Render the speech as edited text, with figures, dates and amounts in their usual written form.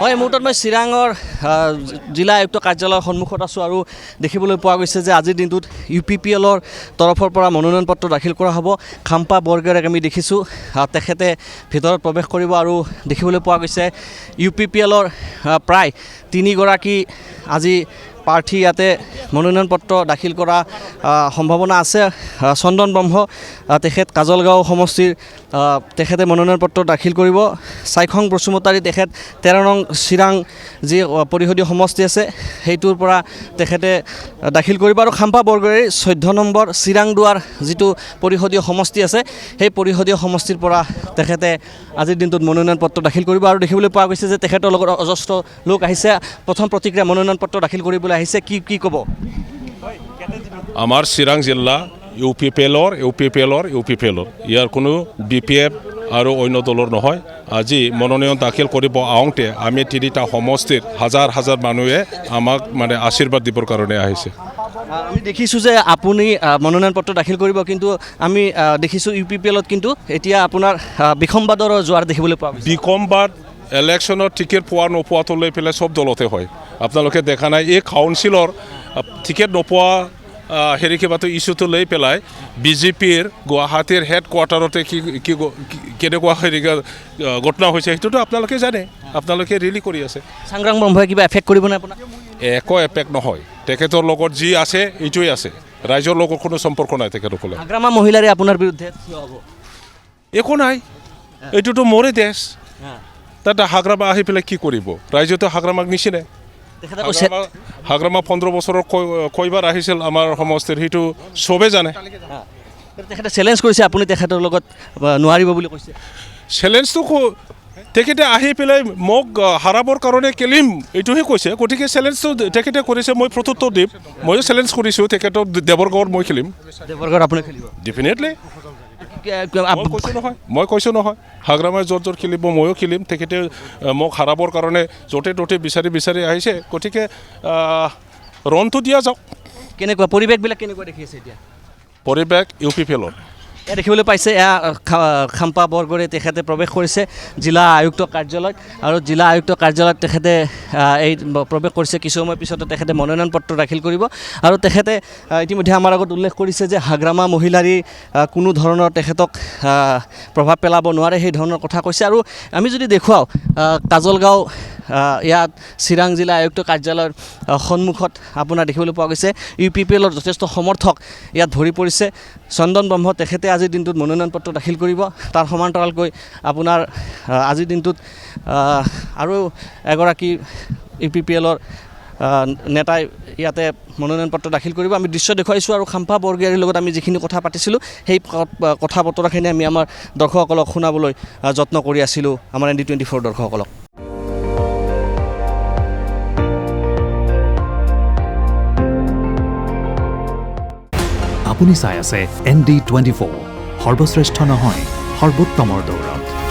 হয়, এই মুহূৰ্তত মই চিৰাঙৰ জিলা আয়ুক্ত কাৰ্যালয়ৰ সন্মুখত আছোঁ আৰু দেখিবলৈ পোৱা গৈছে যে আজিৰ দিনটোত UPPLৰ তৰফৰ পৰা মনোনয়ন পত্ৰ দাখিল কৰা হ'ব। খাম্পা বৰগোহাঁইক আমি দেখিছোঁ, তেখেতে ভিতৰত প্ৰৱেশ কৰিব আৰু দেখিবলৈ পোৱা গৈছে UPPLৰ প্ৰায় 3গৰাকী আজি প্ৰাৰ্থী ইয়াতে মনোনয়ন পত্ৰ দাখিল কৰা সম্ভাৱনা আছে। চন্দন ব্ৰহ্ম তেখেত কাজলগাঁও সমষ্টিৰ তেখেতে মনোনয়ন পত্ৰ দাখিল কৰিব। চাইখং বসুমতাৰী তেখেত 13 নং চিৰাং যি পৰিষদীয় সমষ্টি আছে সেইটোৰ পৰা তেখেতে দাখিল কৰিব আৰু খাম্পা বৰগোহাঁইৰ 14 নম্বৰ চিৰাংদুৱাৰ যিটো পৰিষদীয় সমষ্টি আছে সেই পৰিষদীয় সমষ্টিৰ পৰা তেখেতে আজিৰ দিনটোত মনোনয়ন পত্ৰ দাখিল কৰিব আৰু দেখিবলৈ পোৱা গৈছে যে তেখেতৰ লগত অজস্ৰ লোক আহিছে। প্ৰথম প্ৰতিক্ৰিয়া মনোনয়ন পত্ৰ দাখিল কৰিবলৈ আহিছে, কি ক'ব? আমাৰ চিৰাং জিলা UPPLৰ ইয়াৰ কোনো BPF আৰু অন্য দলৰ নহয়। আজি মনোনয়ন দাখিল কৰিব আহোঁতে আমি 3টা সমষ্টিৰ হাজাৰ হাজাৰ মানুহে আমাক মানে আশীৰ্বাদ দিবৰ কাৰণে আহিছে। আমি দেখিছোঁ যে আপুনি মনোনয়ন পত্ৰ দাখিল কৰিব, কিন্তু আমি দেখিছোঁ UPPLত কিন্তু এতিয়া আপোনাৰ বিসম্বাদৰ জোৱাৰ দেখিবলৈ পোৱা গৈছে। বিসম্বাদ ইলেকশ্যনৰ টিকেট পোৱা নোপোৱাটো লৈ পেলাই চব দলতে হয়। আপোনালোকে দেখা নাই এই কাউন্সিলৰ টিকেট নোপোৱা কিবাটো ইছ্যুটো লৈ পেলাই BJPৰ গুৱাহাটীৰ হেডকোৱাৰ্টাৰতে কেনেকুৱা ঘটনা হৈছে সেইটোতো আপোনালোকে জানে, আপোনালোকে ৰিলি কৰি আছে। চাংগ্ৰাম ব্ৰহ্মই কিবা এফেক্ট কৰিবনে আপোনাক? একো এফেক্ট নহয়, তেখেতৰ লগত যি আছে এইটোৱে আছে, ৰাইজৰ লগত কোনো সম্পৰ্ক নাই। তেখেতসকলে আগ্ৰামা মহিলাৰে আপোনাৰ বিৰুদ্ধে একো নাই, এইটোতো মোৰে দেশ। তাতে হাগ্ৰামা আহি পেলাই কি কৰিব? ৰাইজেতো হাগ্ৰামাক নিচিনে। হাগ্ৰামা 15 বছৰৰ কয়বাৰ আহিছিল আমাৰ সমষ্টিৰ সেইটো চবেই জানে। তেখেতে চেলেঞ্জ কৰিছে, আপুনি তেখেতৰ লগত নোৱাৰিব বুলি কৈছে। চেলেঞ্জটো তেখেতে আহি পেলাই মোক হাৰাবৰ কাৰণে কেলিম এইটোহে কৈছে, গতিকে চেলেঞ্জটো তেখেতে কৰিছে, মই প্ৰত্যুত্তৰ দিম। ময়ো চেলেঞ্জ কৰিছোঁ তেখেতক, দেৱৰগাঁৱত মই খেলিম। দেৱৰগাঁৱত আপুনি খেলিব? ডেফিনেটলি মই কৈছোঁ নহয়, হাগ্ৰামাই য'ত খেলিব ময়ো খেলিম। তেখেতে মোক হাৰাবৰ কাৰণে য'তে ত'তে বিচাৰি আহিছে, গতিকে ৰণটো দিয়া যাওক। কেনেকুৱা পৰিৱেশবিলাক কেনেকুৱা দেখি আছে এতিয়া? পৰিৱেশ UPPLৰ এয়া দেখিবলৈ পাইছে, এয়া খাম্পা বৰগোহাঁই তেখেতে প্ৰৱেশ কৰিছে জিলা আয়ুক্ত কাৰ্যালয়ত আৰু জিলা আয়ুক্ত কাৰ্যালয়ত তেখেতে এই প্ৰৱেশ কৰিছে। কিছু সময় পিছতে তেখেতে মনোনয়ন পত্ৰ দাখিল কৰিব আৰু তেখেতে ইতিমধ্যে আমাৰ আগত উল্লেখ কৰিছে যে হাগ্ৰামা মহিলাৰী কোনো ধৰণৰ তেখেতক প্ৰভাৱ পেলাব নোৱাৰে, সেই ধৰণৰ কথা কৈছে। আৰু আমি যদি দেখুৱাওঁ কাজলগাঁও ইয়াত চিৰাং জিলা আয়ুক্ত কাৰ্যালয়ৰ সন্মুখত আপোনাৰ দেখিবলৈ পোৱা গৈছে UPPLৰ যথেষ্ট সমৰ্থক ইয়াত ভৰি পৰিছে। চন্দন ব্ৰহ্ম তেখেতে আজিৰ দিনটোত মনোনয়ন পত্ৰ দাখিল কৰিব। তাৰ সমান্তৰালকৈ আপোনাৰ আজিৰ দিনটোত আৰু এগৰাকী UPPLৰ নেতাই ইয়াতে মনোনয়ন পত্ৰ দাখিল কৰিব। আমি দৃশ্য দেখুৱাইছোঁ আৰু খাম্পা বৰগোহাঁইৰ লগত আমি যিখিনি কথা পাতিছিলোঁ সেই কথা বতৰাখিনি আমি আমাৰ দৰ্শকসকলক শুনাবলৈ যত্ন কৰি আছিলোঁ, আমাৰ ND24 দৰ্শকসকলক। আপুনি চাই আছে ND24, সৰ্বশ্ৰেষ্ঠ নহয়, সৰ্বোত্তমৰ দৌৰত।